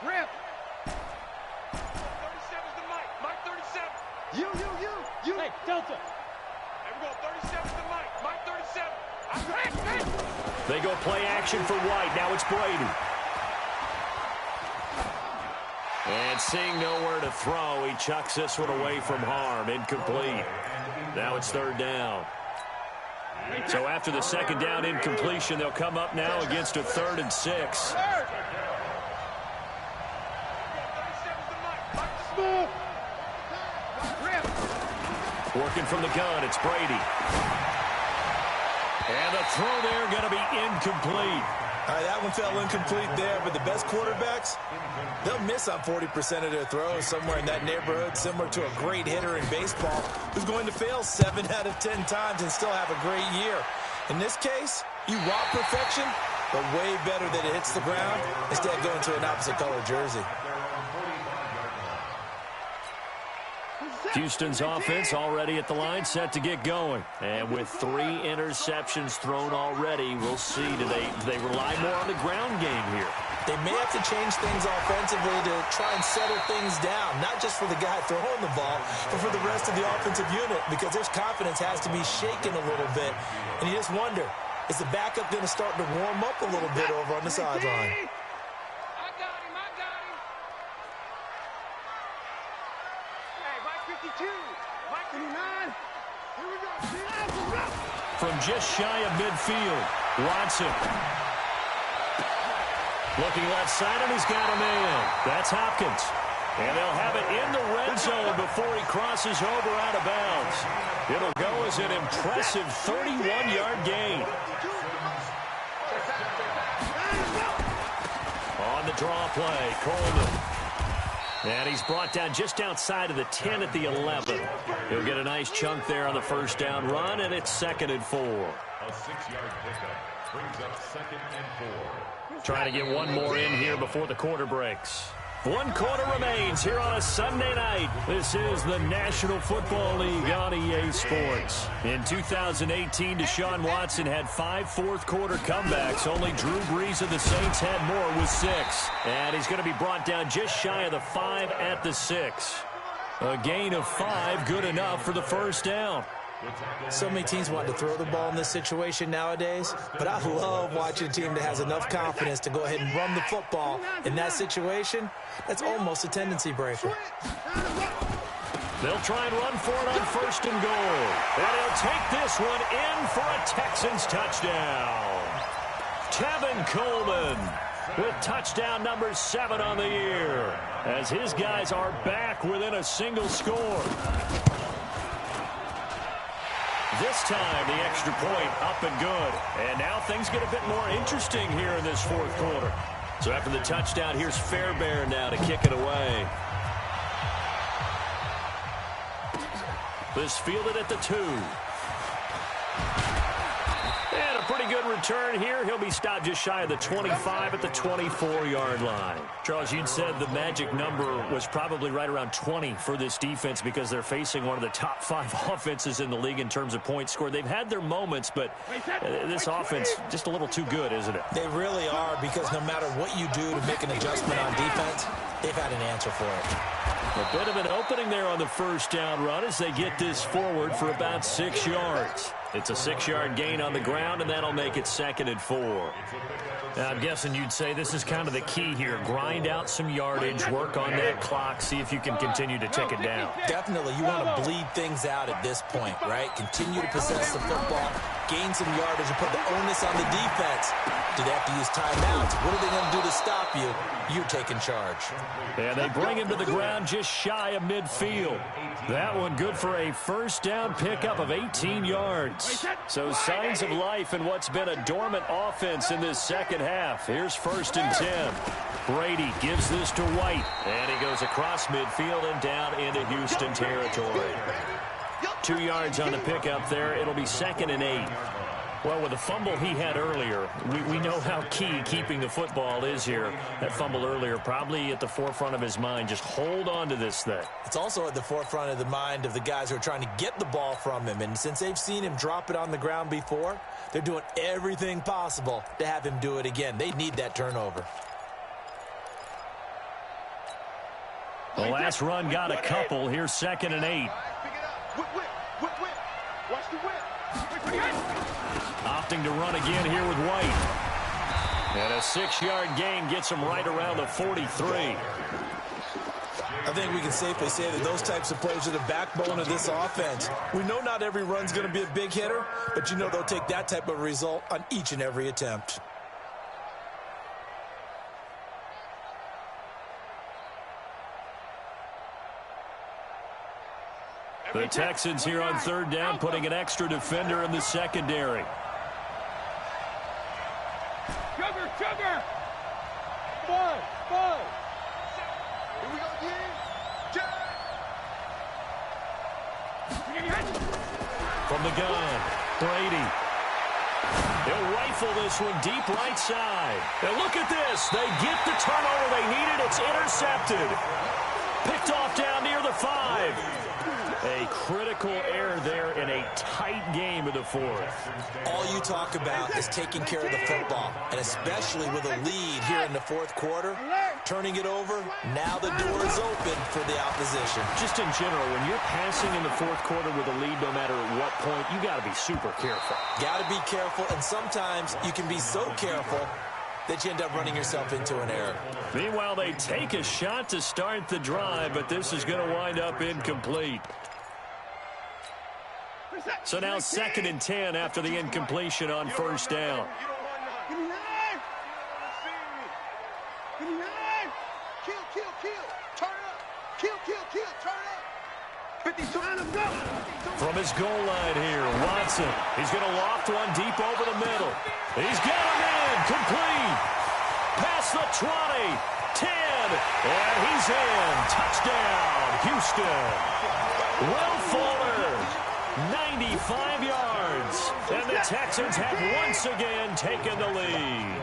Rip. 37's the Mike 37. You. Hey, Delta. we go. 37 to Mike. Mike 37.
They go play action for White. Now it's Brady. And seeing nowhere to throw, he chucks this one away from harm. Incomplete. Now it's third down. So after the second down incompletion, they'll come up now against a 3rd and 6. Working from the gun, it's Brady. And the throw there going to be incomplete.
All right, that one fell incomplete there, but the best quarterbacks, they'll miss on 40% of their throws, somewhere in that neighborhood, similar to a great hitter in baseball who's going to fail 7 out of 10 times and still have a great year. In this case, you want perfection, but way better that it hits the ground instead of going to an opposite color jersey.
Houston's offense already at the line, set to get going. And with 3 interceptions thrown already, we'll see, do they rely more on the ground game here?
They may have to change things offensively to try and settle things down, not just for the guy throwing the ball, but for the rest of the offensive unit, because their confidence has to be shaken a little bit. And you just wonder, is the backup going to start to warm up a little bit over on the sideline?
I got him. Hey, Mike 52. Mike 59. Here we go.
From just shy of midfield, Watson. Looking left side, and he's got a man. That's Hopkins. And they'll have it in the red zone before he crosses over out of bounds. It'll go as an impressive 31-yard gain. On the draw play, Coleman. And he's brought down just outside of the 10 at the 11. He'll get a nice chunk there on the first down run, and it's 2nd and 4.
A 6-yard pickup brings up 2nd and 4.
Trying to get one more in here before the quarter breaks. 1 quarter remains here on a Sunday night. This is the National Football League on EA Sports. In 2018, Deshaun Watson had 5 fourth-quarter comebacks. Only Drew Brees of the Saints had more with 6. And he's going to be brought down just shy of the 5 at the 6. A gain of 5, good enough for the first down.
So many teams want to throw the ball in this situation nowadays, but I love watching a team that has enough confidence to go ahead and run the football. In that situation, that's almost a tendency breaker.
They'll try and run for it on 1st and goal. And he'll take this one in for a Texans touchdown. Tevin Coleman with touchdown number 7 on the year, as his guys are back within a single score. This time, the extra point up and good. And now things get a bit more interesting here in this 4th quarter. So after the touchdown, here's Fairbairn now to kick it away. This fielded at the 2. And a pretty good return here. He'll be stopped just shy of the 25 at the 24-yard line. Charles, you'd said the magic number was probably right around 20 for this defense because they're facing one of the top 5 offenses in the league in terms of points scored. They've had their moments, but this offense just a little too good, isn't it?
They really are, because no matter what you do to make an adjustment on defense, they've had an answer for it.
A bit of an opening there on the first down run as they get this forward for about 6 yards. It's a 6-yard gain on the ground, and that'll make it 2nd and 4. Now, I'm guessing you'd say this is kind of the key here. Grind out some yardage, work on that clock, see if you can continue to tick it down.
Definitely. You want to bleed things out at this point, right? Continue to possess the football, gain some yardage, and put the onus on the defense. Do they have to use timeouts? What are they going to do to stop you? You're taking charge.
And they bring him to the ground just shy of midfield. That one good for a first down pickup of 18 yards. So signs of life in what's been a dormant offense in this second half. Here's 1st and 10. Brady gives this to White. And he goes across midfield and down into Houston territory. 2 yards on the pickup there. It'll be 2nd and 8. Well, with the fumble he had earlier, we know how key keeping the football is here. That fumble earlier probably at the forefront of his mind. Just hold on to this thing.
It's also at the forefront of the mind of the guys who are trying to get the ball from him. And since they've seen him drop it on the ground before, they're doing everything possible to have him do it again. They need that turnover.
The last run got a couple. Here's 2nd and 8.
Watch
Opting to run again here with White. And a 6-yard gain gets him right around the 43.
I think we can safely say that those types of plays are the backbone of this offense. We know not every run's going to be a big hitter, but you know they'll take that type of result on each and every attempt.
The Texans here on third down, putting an extra defender in the secondary.
Sugar! Five! Here we go,
From the gun, Brady. They'll rifle this one deep right side. And look at this. They get the turnover they needed. It's intercepted. Picked off down near the 5. A critical error there in a tight game in the fourth.
All you talk about is taking care of the football, and especially with a lead here in the fourth quarter, turning it over, now the door is open for the opposition.
Just in general, when you're passing in the fourth quarter with a lead, no matter at what point, you got to be super careful.
Got to be careful, and sometimes you can be so careful that you end up running yourself into an error.
Meanwhile, they take a shot to start the drive, but this is going to wind up incomplete. So now 2nd and 10 after the incompletion on first down. From his goal line here, Watson. He's going to loft one deep over the middle. He's got him in. Complete. Past the 20. 10. And he's in. Touchdown, Houston. Will Fuller. 95 yards. And the Texans have once again taken the lead.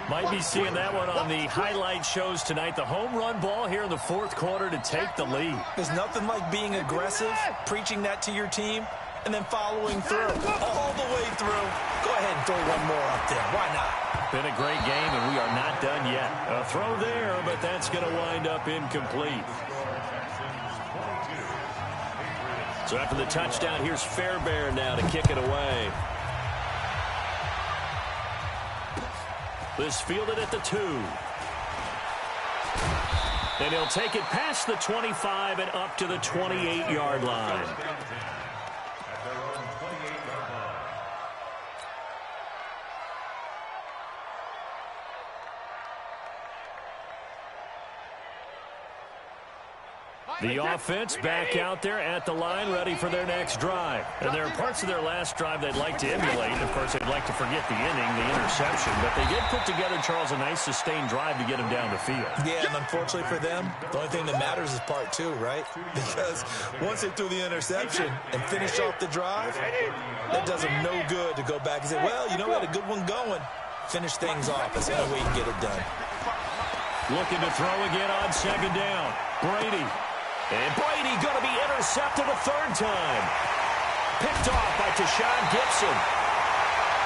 Might be seeing that one on the highlight shows tonight. The home run ball here in the fourth quarter to take the lead.
There's nothing like being aggressive, preaching that to your team, and then following through all the way through. Go ahead and throw one more up there. Why not?
Been a great game, and we are not done yet. A throw there, but that's going to wind up incomplete. So after the touchdown, here's Fairbairn now to kick it away. This fielded at the 2. And he'll take it past the 25 and up to the 28-yard line. The offense back out there at the line, ready for their next drive. And there are parts of their last drive they'd like to emulate. Of course, they'd like to forget the inning, the interception. But they did put together, Charles, a nice sustained drive to get them down the field.
Yeah, and unfortunately for them, the only thing that matters is part 2, right? Because once they threw the interception and finished off the drive, that does them no good to go back and say, well, you know, we had a good one going. Finish things off. That's the only way you can get it done.
Looking to throw again on 2nd down. Brady. And Brady going to be intercepted a 3rd time. Picked off by Tashawn Gibson.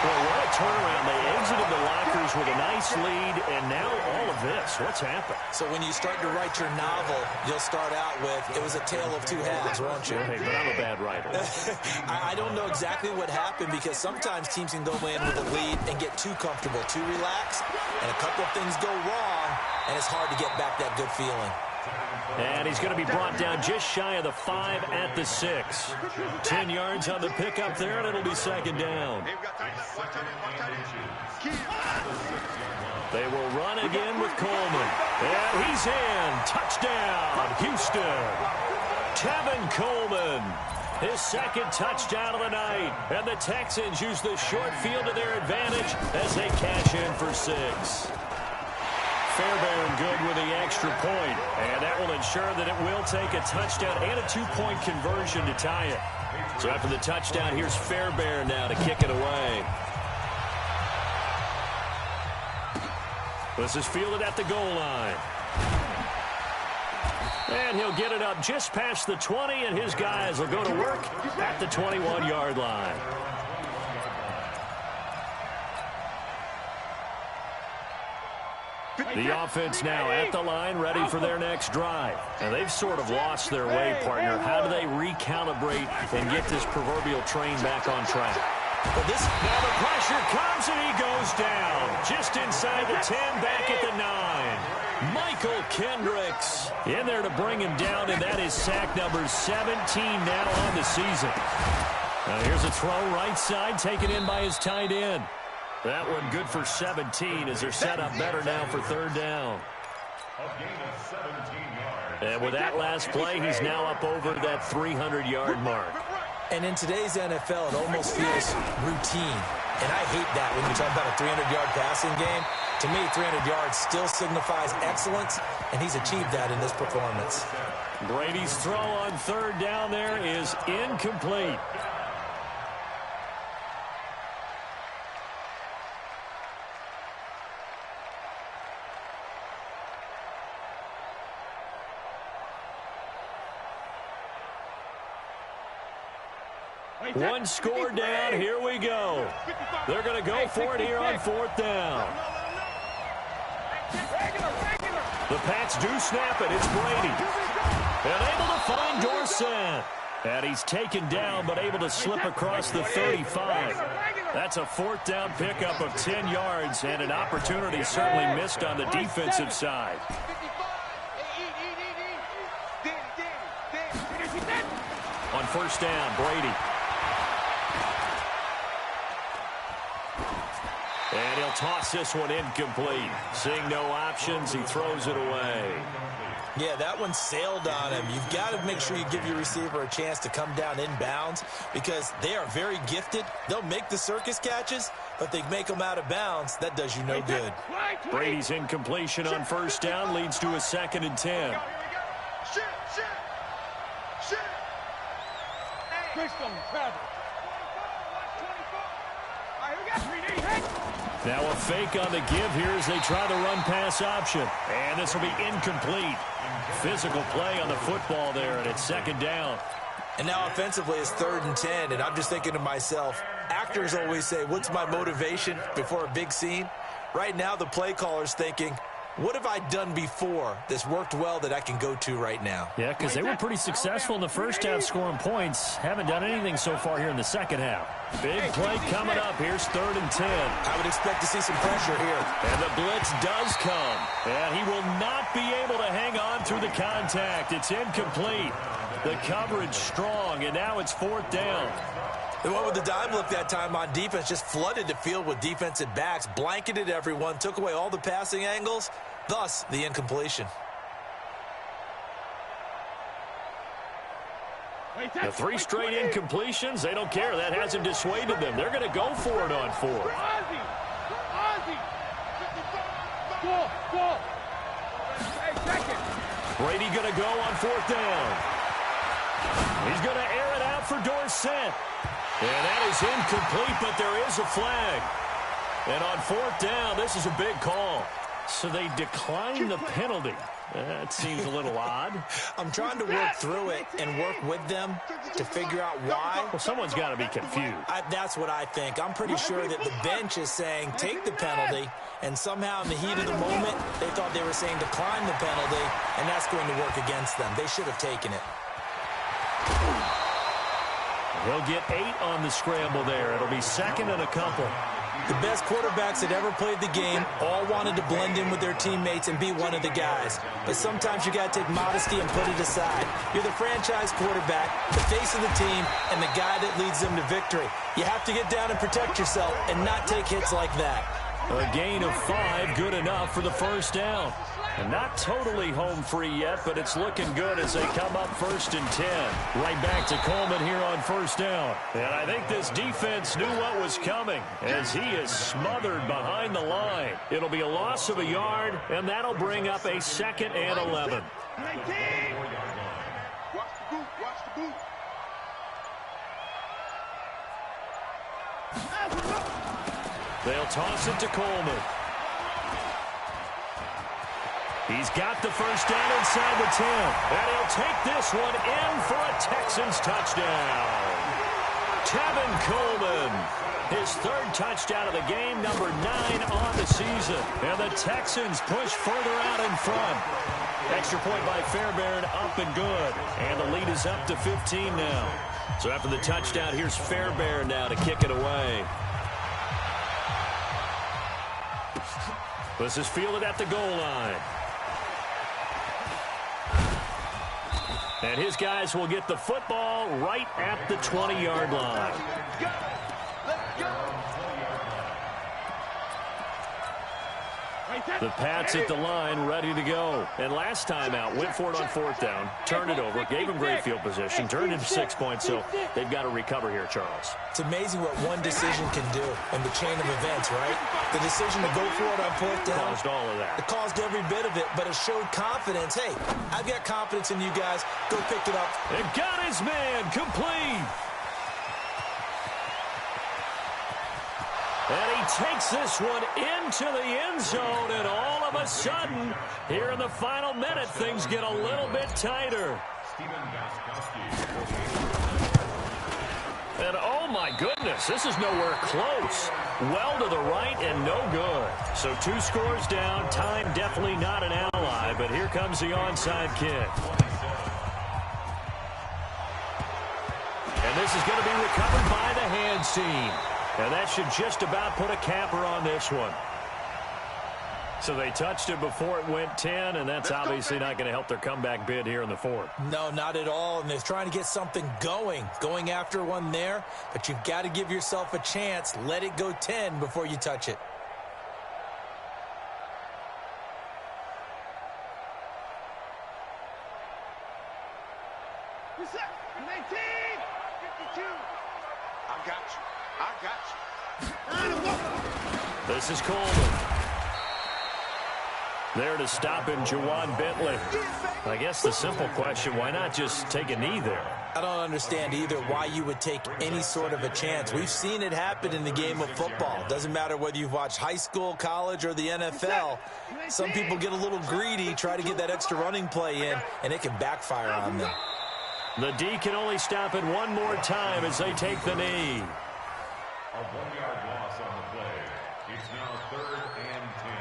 Well, what a turnaround. They exited the lockers with a nice lead, and now all of this. What's happened?
So when you start to write your novel, you'll start out with, it was a tale of 2 halves, won't you?
Hey, but I'm a bad writer.
I don't know exactly what happened, because sometimes teams can go in with a lead and get too comfortable, too relaxed, and a couple of things go wrong, and it's hard to get back that good feeling.
And he's going to be brought down just shy of the 5 at the 6. 10 yards on the pickup there, and it'll be 2nd down. They will run again with Coleman. And he's in. Touchdown, Houston. Tevin Coleman. His 2nd touchdown of the night. And the Texans use the short field to their advantage as they cash in for 6. Fairbairn good with the extra point, and that will ensure that it will take a touchdown and a 2-point conversion to tie it. So after the touchdown, here's Fairbairn now to kick it away. This is fielded at the goal line. And he'll get it up just past the 20, and his guys will go to work at the 21-yard line. The offense now at the line, ready for their next drive. And they've sort of lost their way, partner. How do they recalibrate and get this proverbial train back on track?
Well,
now the pressure comes, and he goes down. Just inside the 10, back at the 9. Michael Kendricks in there to bring him down, and that is sack number 17 now on the season. Now here's a throw right side, taken in by his tight end. That one good for 17 as they're set up better now for third down.
A gain of 17 yards.
And with that last play, he's now up over that 300-yard mark.
And in today's NFL, it almost feels routine. And I hate that when you talk about a 300-yard passing game. To me, 300 yards still signifies excellence, and he's achieved that in this performance.
Brady's throw on third down there is incomplete. One score down. Here we go. They're going to go for it here on fourth down. The Pats do snap it. It's Brady. And able to find Dorsett. And he's taken down, but able to slip across the 35. That's a fourth down pickup of 10 yards, and an opportunity certainly missed on the defensive side. On first down, Brady. And he'll toss this one incomplete. Seeing no options, he throws it away.
Yeah, that one sailed on him. You've got to make sure you give your receiver a chance to come down inbounds because they are very gifted. They'll make the circus catches, but they make them out of bounds. That does you no good.
Brady's incompletion on first down leads to a 2nd and 10. Now a fake on the give here as they try the run-pass option. And this will be incomplete. Physical play on the football there, and it's 2nd down.
And now offensively it's 3rd and 10, and I'm just thinking to myself, actors always say, what's my motivation before a big scene? Right now the play caller's thinking, what have I done before that's worked well that I can go to right now?
Yeah, because they were pretty successful in the first half scoring points. Haven't done anything so far here in the second half. Big play coming up. Here's 3rd and 10.
I would expect to see some pressure here.
And the blitz does come. And he will not be able to hang on through the contact. It's incomplete. The coverage strong, and now it's 4th down.
They went with the dime look that time on defense, just flooded the field with defensive backs, blanketed everyone, took away all the passing angles, thus the incompletion.
The 3 straight incompletions, they don't care. That hasn't dissuaded them. They're going to go for it on 4th. Brady going to go on 4th down. He's going to air it out for Dorsett. And that is incomplete, but there is a flag. And on 4th down, this is a big call. So they decline the penalty. That seems a little odd.
I'm trying to work through it and work with them to figure out why.
Well, someone's got to be confused.
That's what I think. I'm pretty sure that the bench is saying take the penalty, and somehow in the heat of the moment, they thought they were saying decline the penalty, and that's going to work against them. They should have taken it.
He'll get 8 on the scramble there. It'll be 2nd and a couple.
The best quarterbacks that ever played the game all wanted to blend in with their teammates and be one of the guys. But sometimes you got to take modesty and put it aside. You're the franchise quarterback, the face of the team, and the guy that leads them to victory. You have to get down and protect yourself and not take hits like that.
A gain of 5, good enough for the first down. And not totally home free yet, but it's looking good as they come up 1st and 10. Right back to Coleman here on first down. And I think this defense knew what was coming as he is smothered behind the line. It'll be a loss of a yard, and that'll bring up a 2nd and 11. They'll toss it to Coleman. He's got the first down inside the 10. And he'll take this one in for a Texans touchdown. Tevin Coleman. His third touchdown of the game, number 9 on the season. And the Texans push further out in front. Extra point by Fairbairn, up and good. And the lead is up to 15 now. So after the touchdown, here's Fairbairn now to kick it away. This is fielded at the goal line. And his guys will get the football right at the 20-yard line. The Pats at the line, ready to go. And last time out, went for it on 4th down, turned it over, gave him great field position, turned into 6 points, so they've got to recover here, Charles.
It's amazing what one decision can do in the chain of events, right? The decision to go for it on 4th down.
Caused all of that.
It caused every bit of it, but it showed confidence. Hey, I've got confidence in you guys. Go pick it up.
And got his man complete. And he takes this one into the end zone, and all of a sudden, here in the final minute, things get a little bit tighter. And oh my goodness, this is nowhere close. Well to the right and no good. So 2 scores down, time definitely not an ally, but here comes the onside kick. And this is going to be recovered by the hands team. And that should just about put a capper on this one. So they touched it before it went 10, and that's obviously not going to help their comeback bid here in the 4th.
No, not at all, and they're trying to get something going after one there, but you've got to give yourself a chance. Let it go 10 before you touch it.
Reset. 19. 52. I got you.
This is Coleman. There to stop him, Jawan Bentley. I guess the simple question, why not just take a knee there?
I don't understand either why you would take any sort of a chance. We've seen it happen in the game of football. Doesn't matter whether you've watched high school, college, or the NFL. Some people get a little greedy, try to get that extra running play in, and it can backfire on them.
The D can only stop it one more time as they take the knee.
A 1-yard loss on the play. It's now 3rd and 10.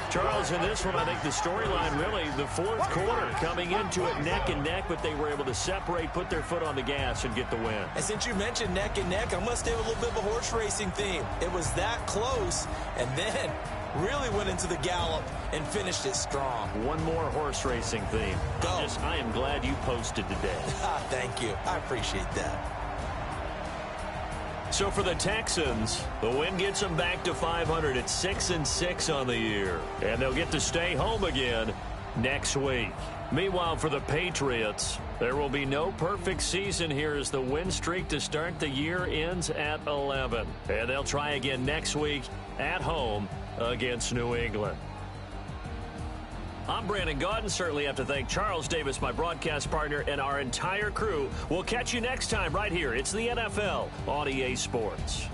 Charles, in this one, I think the storyline really, the 4th quarter, coming into it neck and neck, but they were able to separate, put their foot on the gas, and get the win.
And since you mentioned neck and neck, I'm going to stay with a little bit of a horse racing theme. It was that close, and then really went into the gallop and finished it strong.
One more horse racing theme.
Go.
I am glad you posted today.
Thank you. I appreciate that.
So for the Texans, the win gets them back to 500 at 6-6 on the year. And they'll get to stay home again next week. Meanwhile, for the Patriots, there will be no perfect season here as the win streak to start the year ends at 11. And they'll try again next week at home against New England. I'm Brandon Gaudin. Certainly have to thank Charles Davis, my broadcast partner, and our entire crew. We'll catch you next time right here. It's the NFL on EA Sports.